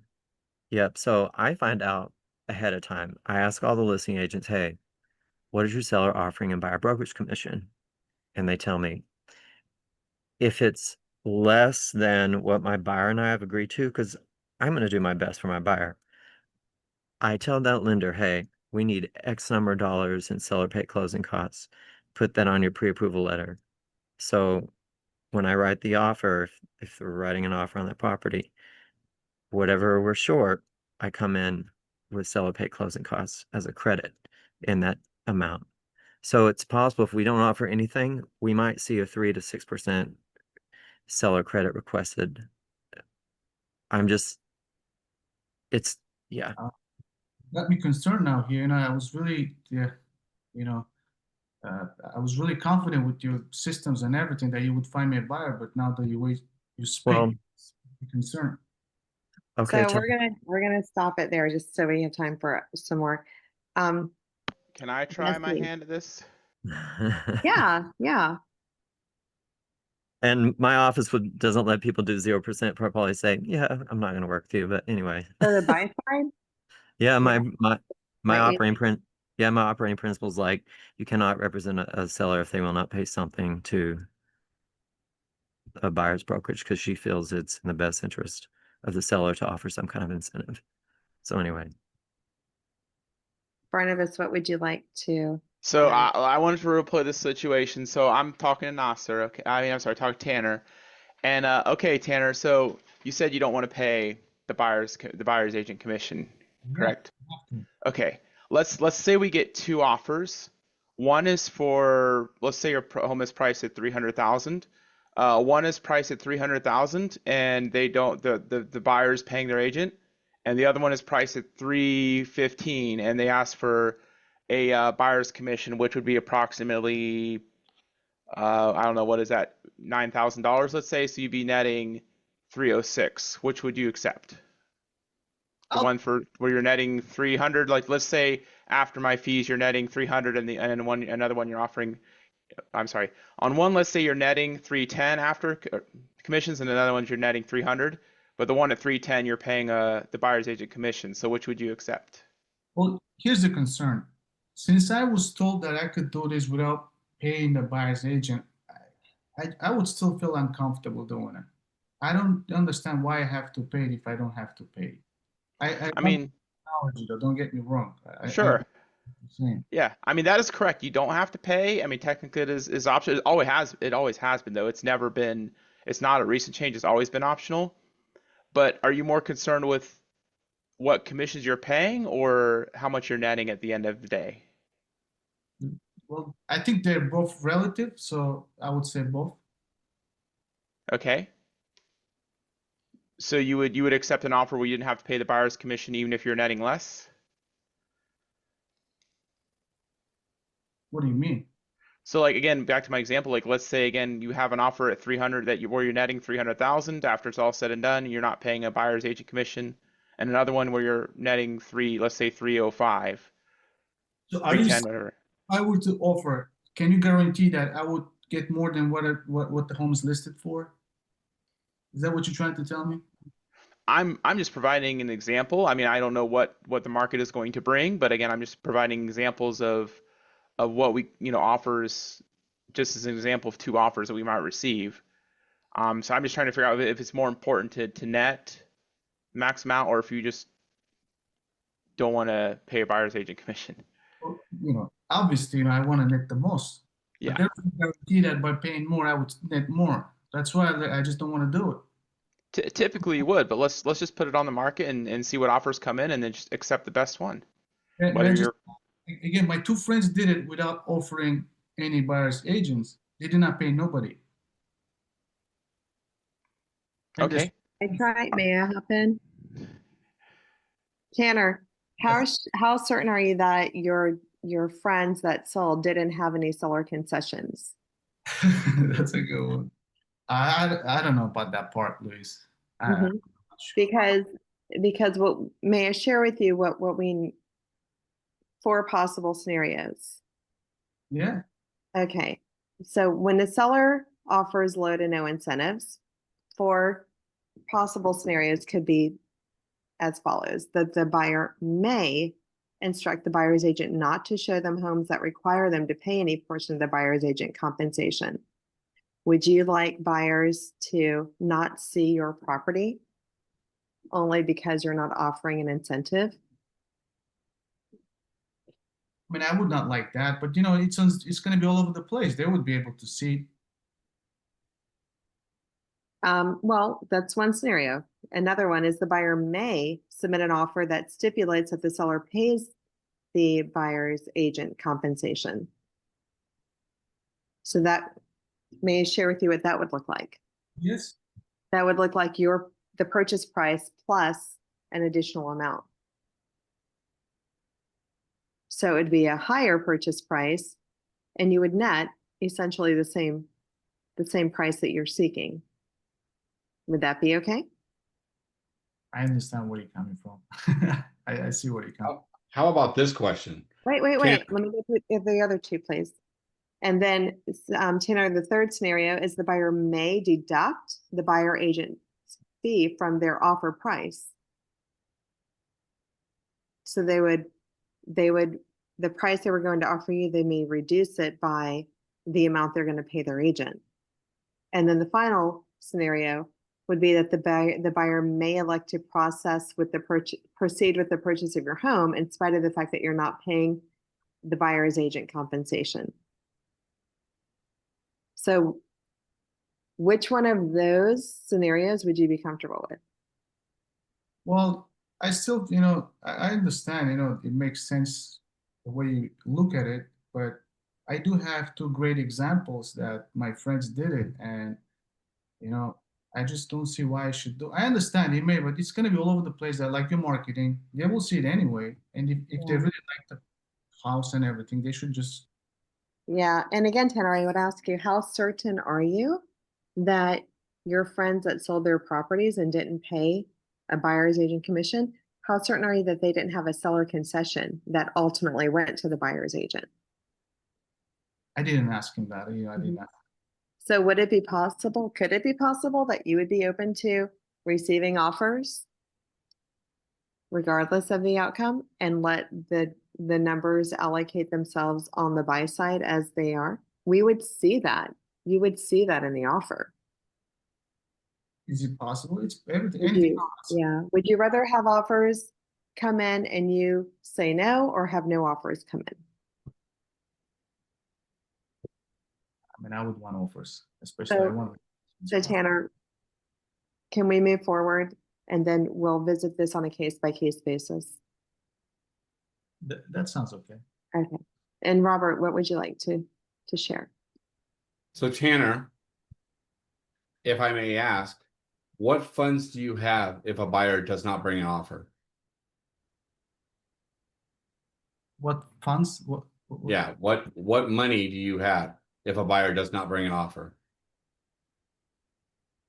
yep, so I find out ahead of time. I ask all the listing agents, hey, what is your seller offering in buyer brokerage commission? And they tell me if it's less than what my buyer and I have agreed to, because I'm going to do my best for my buyer. I tell that lender, hey, we need X number of dollars in seller pay closing costs. Put that on your pre-approval letter. So when I write the offer, if we're writing an offer on that property, whatever we're short, I come in with seller pay closing costs as a credit in that amount. So it's possible if we don't offer anything, we might see a 3 to 6% seller credit requested. Yeah. Got me concerned now here. I was really, I was really confident with your systems and everything that you would find me a buyer, but now that you speak, Well, I'm concerned. okay. So we're gonna stop it there just so we have time for some more. Can I try let's my see. hand at this? Yeah. And my office doesn't let people do 0%. Probably say, yeah, I'm not going to work with you. But anyway. So the buy side? Yeah, my Right. operating principle is like you cannot represent a seller if they will not pay something to a buyer's brokerage because she feels it's in the best interest of the seller to offer some kind of incentive. So anyway. Barnabas, what would you like to? So I wanted to replay this situation. So I'm talking to Nasser. Okay, I'm sorry, talking to Tanner. And okay, Tanner. So you said you don't want to pay the buyer's agent commission, correct? Okay. Let's say we get 2 offers. One is for, let's say your home is priced at 300,000. One is priced at 300,000, and they don't the buyer's paying their agent, and the other one is priced at 315, and they ask for a buyer's commission, which would be approximately, I don't know, what is that, $9,000, let's say. So you'd be netting 306. Which would you accept? The one for where you're netting 300, like let's say after my fees you're netting 300, and another one you're offering. I'm sorry. On one, let's say you're netting 310 after commissions, and another one you're netting 300. But the one at 310 you're paying the buyer's agent commission. So which would you accept? Well, here's the concern. Since I was told that I could do this without paying the buyer's agent, I would still feel uncomfortable doing it. I don't understand why I have to pay it if I don't have to pay it. I mean, Technology, though, don't get me wrong. sure. Saying. Yeah, I mean that is correct. You don't have to pay. I mean, technically it is optional. It always has been though. It's never been. It's not a recent change. It's always been optional. But are you more concerned with what commissions you're paying or how much you're netting at the end of the day? Well, I think they're both relative, so I would say both. Okay. So you would accept an offer where you didn't have to pay the buyer's commission even if you're netting less? What do you mean? So like again, back to my example, like let's say again you have an offer at 300 where you're netting 300,000 after it's all said and done, you're not paying a buyer's agent commission, and another one where you're netting let's say 305, So are you 310, saying whatever. if I were to offer, can you guarantee that I would get more than what the home is listed for? Is that what you're trying to tell me? I'm just providing an example. I mean, I don't know what the market is going to bring, but again, I'm just providing examples of what we, offers, just as an example of two offers that we might receive. So I'm just trying to figure out if it's more important to net max amount, or if you just don't want to pay a buyer's agent commission. Well, obviously, I want to net the most. Yeah. But there's no guarantee that by paying more, I would net more. That's why I just don't want to do it. Typically you would, but let's just put it on the market and see what offers come in, and then just accept the best one. Whether you're Again, my two friends did it without offering any buyer's agents. They did not pay nobody. okay. May I hop in? Tanner, how certain are you that your friends that sold didn't have any seller concessions? That's a good one. I don't know about that part, Luis. Mhm. Because what may I share with you what we 4 possible scenarios. Yeah. Okay. So when the seller offers low to no incentives, 4 possible scenarios could be as follows: that the buyer may instruct the buyer's agent not to show them homes that require them to pay any portion of the buyer's agent compensation. Would you like buyers to not see your property only because you're not offering an incentive? I mean, I would not like that, but it's going to be all over the place. They would be able to see. Well, that's one scenario. Another one is the buyer may submit an offer that stipulates that the seller pays the buyer's agent compensation. So that may I share with you what that would look like? Yes. That would look like the purchase price plus an additional amount. So it'd be a higher purchase price, and you would net essentially the same price that you're seeking. Would that be okay? I understand where you're coming from. I see where you're coming from. How about this question? Wait. Let me get to the other 2, please. And then, Tanner, the third scenario is the buyer may deduct the buyer agent's fee from their offer price. So the price they were going to offer you, they may reduce it by the amount they're going to pay their agent. And then the final scenario would be that the buyer may elect to proceed with the purchase of your home in spite of the fact that you're not paying the buyer's agent compensation. So which one of those scenarios would you be comfortable with? Well, I still, I understand, it makes sense the way you look at it, but I do have 2 great examples that my friends did it, and, I just don't see why I should do. I understand it may, but it's gonna be all over the place. That like your marketing, they will see it anyway. And if they Yeah. really like the house and everything, they should just. Yeah, and again, Tanner, I would ask you, how certain are you that your friends that sold their properties and didn't pay a buyer's agent commission, how certain are you that they didn't have a seller concession that ultimately went to the buyer's agent? I didn't ask him that. I didn't. Ask. So would it be possible, could it be possible that you would be open to receiving offers regardless of the outcome and let the numbers allocate themselves on the buy side as they are? We would see that. You would see that in the offer. Is it possible? It's everything. Would Anything you, else. yeah. Would you rather have offers come in and you say no, or have no offers come in? I mean, I would want offers, especially I want. So Tanner, can we move forward and then we'll visit this on a case by case basis? That sounds okay. Okay. And Robert, what would you like to share? So Tanner, if I may ask, what funds do you have if a buyer does not bring an offer? What funds? Yeah, what money do you have if a buyer does not bring an offer?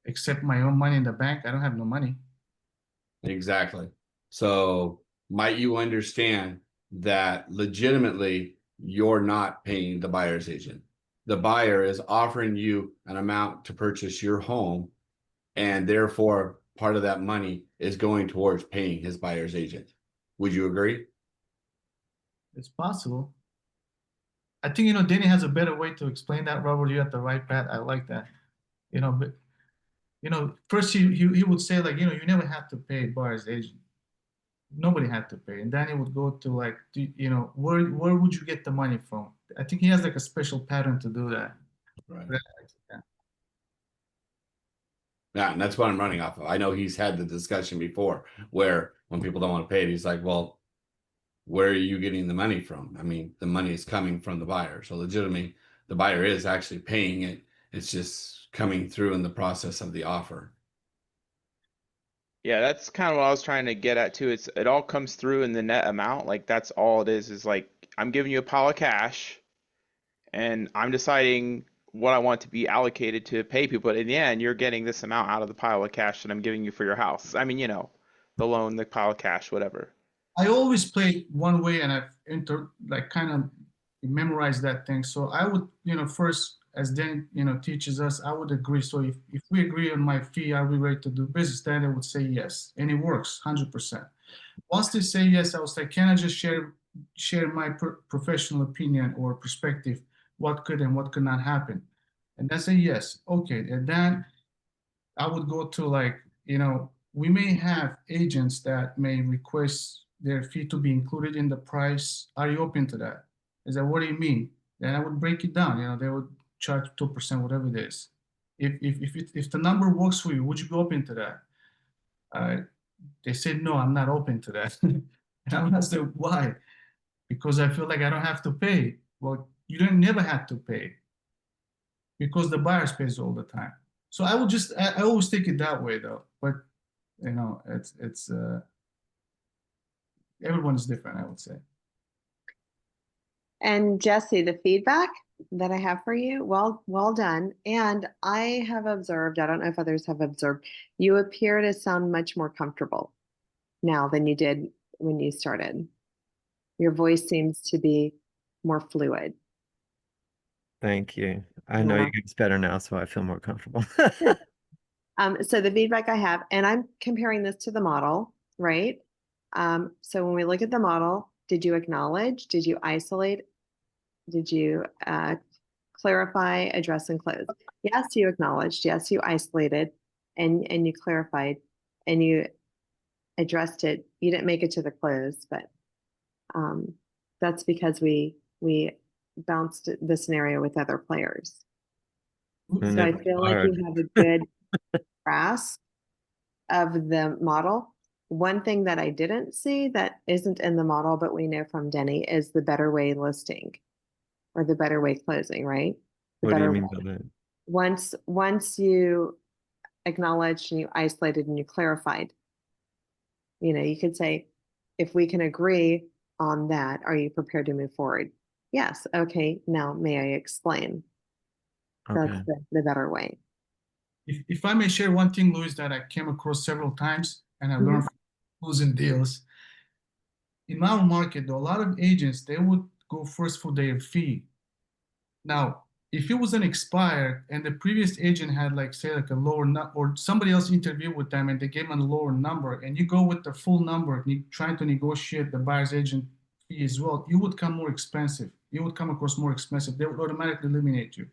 Except my own money in the bank, I don't have no money. Exactly. So might you understand that legitimately you're not paying the buyer's agent? The buyer is offering you an amount to purchase your home, and therefore part of that money is going towards paying his buyer's agent. Would you agree? It's possible. I think, Denny has a better way to explain that. Robert, you're at the right path. I like that. But first he would say like, you never had to pay buyer's agent. Nobody had to pay. And then he would go to like, where would you get the money from? I think he has like a special pattern to do that. Right. Yeah. Yeah, and that's what I'm running off of. I know he's had the discussion before where when people don't want to pay it, he's like, well, where are you getting the money from? I mean, the money is coming from the buyer. So legitimately, the buyer is actually paying it. It's just coming through in the process of the offer. Yeah, that's kind of what I was trying to get at too. It all comes through in the net amount. Like that's all it is like I'm giving you a pile of cash and I'm deciding what I want to be allocated to pay people. But in the end, you're getting this amount out of the pile of cash that I'm giving you for your house. I mean, the loan, the pile of cash, whatever. I always play one way, and I've kind of memorized that thing. So I would, first, as Dan, teaches us, I would agree. So if we agree on my fee, are we ready to do business? Then I would say yes, and it works 100%. Once they say yes, I was like, can I just share my professional opinion or perspective, what could and what could not happen? And they say yes, okay. And then I would go to like, we may have agents that may request their fee to be included in the price. Are you open to that? Is that what do you mean? Then I would break it down. They would charge 2%, whatever it is. If the number works for you, would you be open to that? They said no, I'm not open to that. And I'm not saying why, because I feel like I don't have to pay. Well, you don't never have to pay because the buyers pays all the time. So I would I always take it that way though. But it's everyone is different, I would say. And Jesse, the feedback that I have for you, well done. And I have observed, I don't know if others have observed, you appear to sound much more comfortable now than you did when you started. Your voice seems to be more fluid. Thank you. I know you guys better now, so I feel more comfortable. So the feedback I have, and I'm comparing this to the model, right? So when we look at the model, did you acknowledge? Did you isolate? Did you clarify, address, and close? Yes, you acknowledged. Yes, you isolated, and you clarified, and you addressed it. You didn't make it to the close, but that's because we bounced the scenario with other players. So I feel like you have a good grasp of the model. One thing that I didn't see that isn't in the model, but we know from Denny, is the better way listing or the better way closing, right? What do you mean by that? Once you acknowledged and you isolated and you clarified. You know, you could say, if we can agree on that, are you prepared to move forward? Yes. Okay. Now, may I explain? That's Okay. the better way. If I may share one thing, Louis, that I came across several times and I learned from closing deals. In our market, though, a lot of agents, they would go first for their fee. Now, if it was an expired and the previous agent had like, say, like a lower or somebody else interviewed with them and they gave them a lower number, and you go with the full number, trying to negotiate the buyer's agent fee as well, you would come more expensive. You would come across more expensive. They would automatically eliminate you.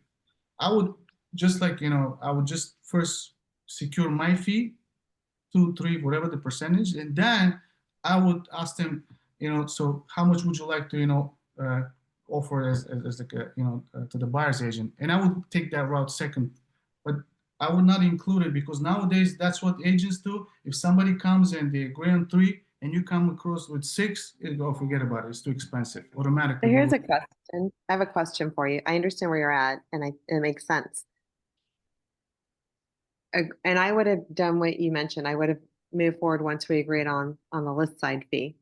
I would just like, I would just first secure my fee, 2, 3, whatever the percentage, and then I would ask them, so how much would you like to, offer as like to the buyer's agent, and I would take that route second, but I would not include it because nowadays that's what agents do. If somebody comes and they agree on 3 and you come across with 6, forget about it. It's too expensive. Automatically. So here's a question. I have a question for you. I understand where you're at, and it makes sense. And I would have done what you mentioned. I would have moved forward once we agreed on the list side fee.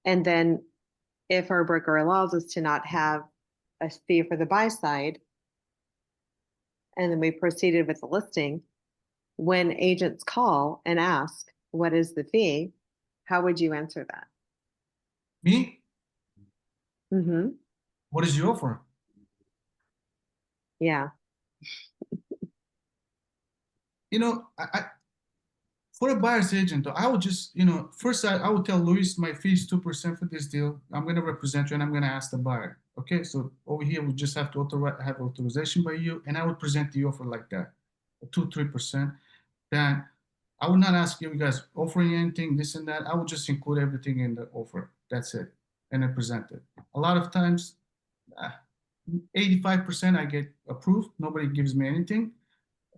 And then if our broker allows us to not have a fee for the buy side, and then we proceeded with the listing, when agents call and ask, what is the fee? How would you answer that? Me? Mm-hmm. What is your offer? Yeah. I for a buyer's agent, though, I would just, first I would tell Luis my fee is 2% for this deal. I'm going to represent you and I'm going to ask the buyer. Okay, so over here we just have to have authorization by you, and I would present the offer like that, 2-3%. Then I would not ask you guys offering anything, this and that. I would just include everything in the offer. That's it, and then present it. A lot of times, 85% I get approved. Nobody gives me anything.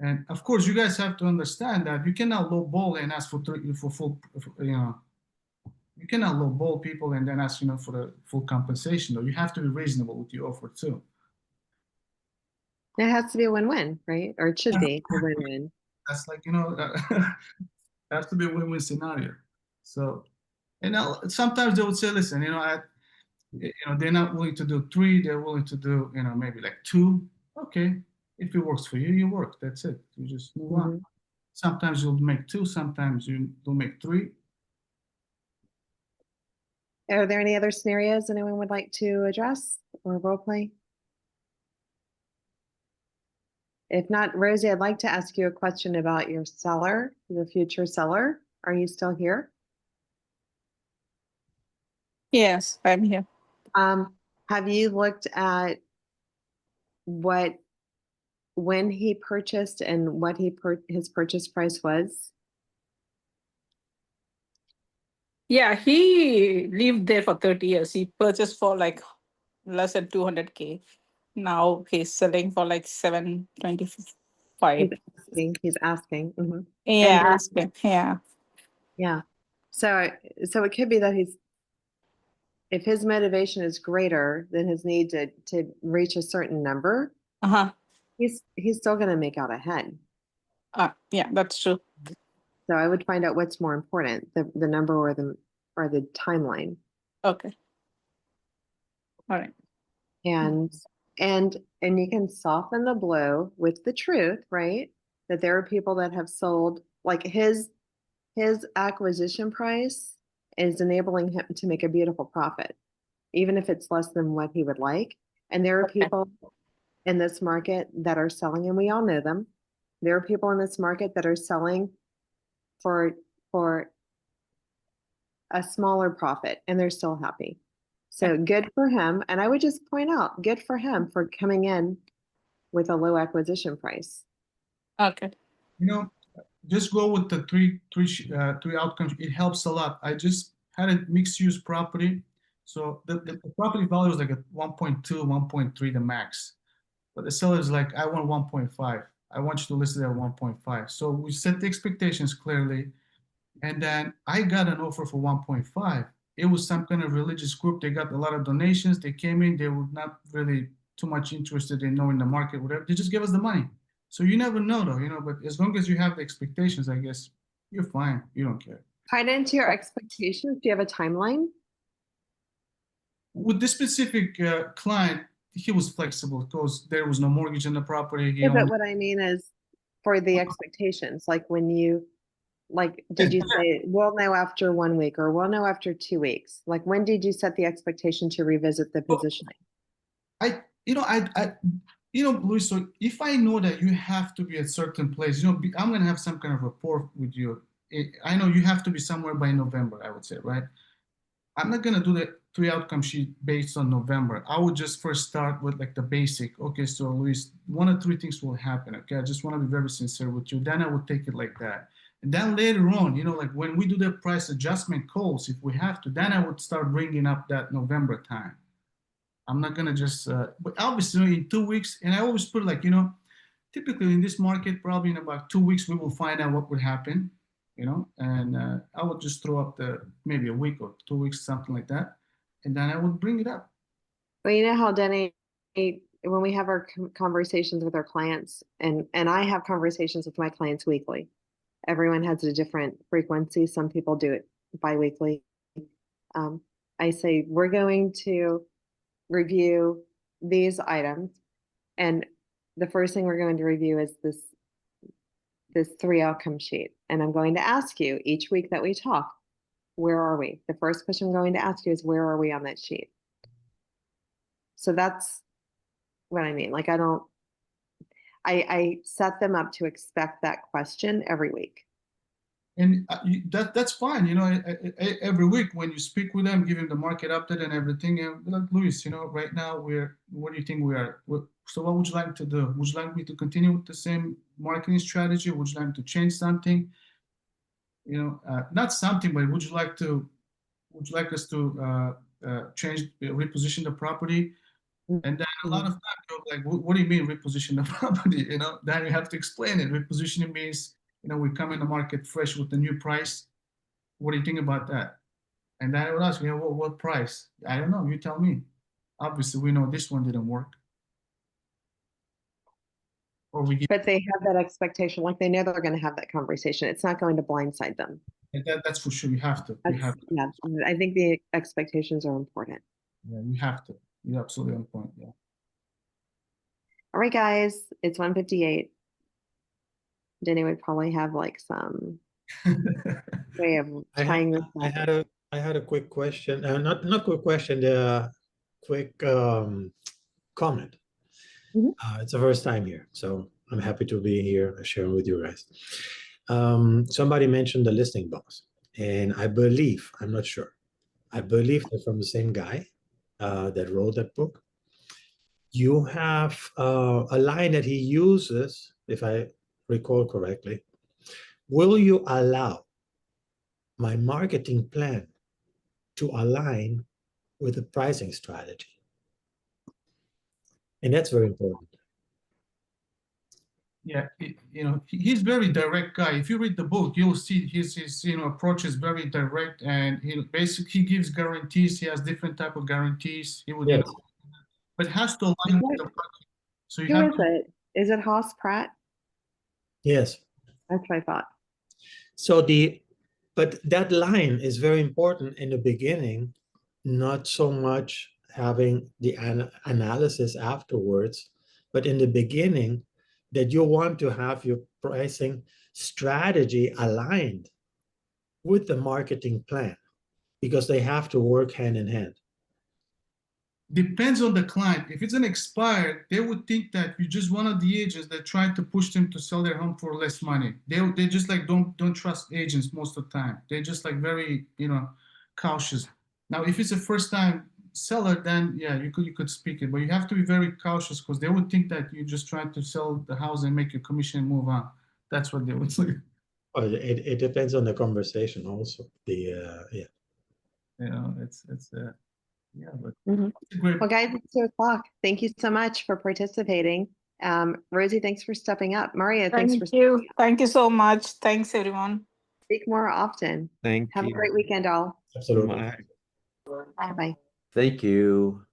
And of course, you guys have to understand that you cannot lowball and ask for full, you cannot lowball people and then ask, for the full compensation. Though you have to be reasonable with your offer too. It has to be a win-win, right? Or it should be a win-win. That's like, has to be a win-win scenario. So, and sometimes they would say, listen, they're not willing to do 3, they're willing to do, maybe like 2. Okay. If it works for you, you work. That's it. You just move on. Sometimes you'll make 2, sometimes you'll make 3. Are there any other scenarios anyone would like to address or role play? If not, Rosie, I'd like to ask you a question about your seller, the future seller. Are you still here? Yes, I'm here. Have you looked at when he purchased and what his purchase price was? Yeah, he lived there for 30 years. He purchased for like less than 200K. Now he's selling for like 725. He's asking. Mm-hmm. Yeah, And asking. Yeah. Yeah. So it could be that if his motivation is greater than his need to reach a certain number, he's still going to make out ahead. Yeah, that's true. So I would find out what's more important, the number or the timeline. Okay. All right. And you can soften the blow with the truth, right? That there are people that have sold, like his acquisition price is enabling him to make a beautiful profit, even if it's less than what he would like. And there are people in this market that are selling, and we all know them. There are people in this market that are selling for a smaller profit, and they're still happy. So good for him. And I would just point out, good for him for coming in with a low acquisition price. Okay. Just go with the three outcomes. It helps a lot. I just had a mixed use property. So the property value was like a 1.2, 1.3, the max. But the seller is like, I want 1.5. I want you to list it at 1.5. So we set the expectations clearly. And then I got an offer for 1.5. It was some kind of religious group. They got a lot of donations. They came in. They were not really too much interested in knowing the market, whatever. They just gave us the money. So you never know though, but as long as you have the expectations, I guess you're fine. You don't care. Tied into your expectations, do you have a timeline? With this specific client, he was flexible because there was no mortgage on the property. He Yeah, but only, what I mean is for the expectations, like when you, like, did you say, we'll know after 1 week or we'll know after 2 weeks? Like, when did you set the expectation to revisit the positioning? Luis, so if I know that you have to be at a certain place, I'm going to have some kind of rapport with you. I know you have to be somewhere by November, I would say, right? I'm not going to do the 3 outcome sheet based on November. I would just first start with like the basic. Okay, so Luis, 1 or 3 things will happen. Okay, I just want to be very sincere with you. Then I would take it like that. And then later on, like when we do the price adjustment calls, if we have to, then I would start bringing up that November time. I'm not going to just, but obviously in 2 weeks, and I always put like, typically in this market, probably in about 2 weeks, we will find out what would happen, and I would just throw up maybe a week or 2 weeks, something like that. And then I would bring it up. Well, you know how Denny, when we have our conversations with our clients, and I have conversations with my clients weekly, everyone has a different frequency. Some people do it bi-weekly. I say, we're going to review these items, and the first thing we're going to review is this 3 outcome sheet. And I'm going to ask you each week that we talk, where are we? The first question I'm going to ask you is, where are we on that sheet? So that's what I mean. Like, I set them up to expect that question every week. And that's fine. Every week when you speak with them, give them the market update and everything, and be like, Luis, right now what do you think we are? So what would you like to do? Would you like me to continue with the same marketing strategy? Would you like to change something? Not something, but would you like us to change, reposition the property? And then a lot of times, like, what do you mean reposition the property? Then you have to explain it. Repositioning means, we come in the market fresh with the new price. What do you think about that? And then I would ask, what price? I don't know. You tell me. Obviously, we know this one didn't work. But they have that expectation, like they know they're going to have that conversation. It's not going to blindside them. That's for sure. You have to. Yeah, I think the expectations are important. Yeah, you have to. You're absolutely on point. Yeah. All right, guys, it's 1:58. Denny would probably have like some way of tying this up. I had a quick question. Not quick question. Quick comment. It's the first time here, so I'm happy to be here sharing with you guys. Somebody mentioned the listing boss, and I believe, I'm not sure, I believe they're from the same guy that wrote that book. You have a line that he uses, if I recall correctly. Will you allow my marketing plan to align with the pricing strategy? And that's very important. Yeah, he's very direct guy. If you read the book, you'll see his approach is very direct, and he gives guarantees. He has different type of guarantees. He would, yes. But it has to align with the market. So Who is it? Is it Haas Pratt? Yes. That's what I thought. So but that line is very important in the beginning, not so much having the analysis afterwards, but in the beginning, that you want to have your pricing strategy aligned with the marketing plan, because they have to work hand in hand. Depends on the client. If it's an expired, they would think that you're just one of the agents that try to push them to sell their home for less money. They just like don't trust agents most of the time. They're just like very cautious. Now, if it's a first time seller, then yeah, you could speak it, but you have to be very cautious, because they would think that you're just trying to sell the house and make your commission and move on. That's what they would say. Well, it depends on the conversation also. Yeah. It's yeah, but Well, guys, it's 2:00. Thank you so much for participating. Rosie, thanks for stepping up. Maria, thanks for stepping up. Thank you so much. Thanks, everyone. Speak more often. Thank you. Have a great weekend, all. Absolutely. Bye. Bye. Thank you.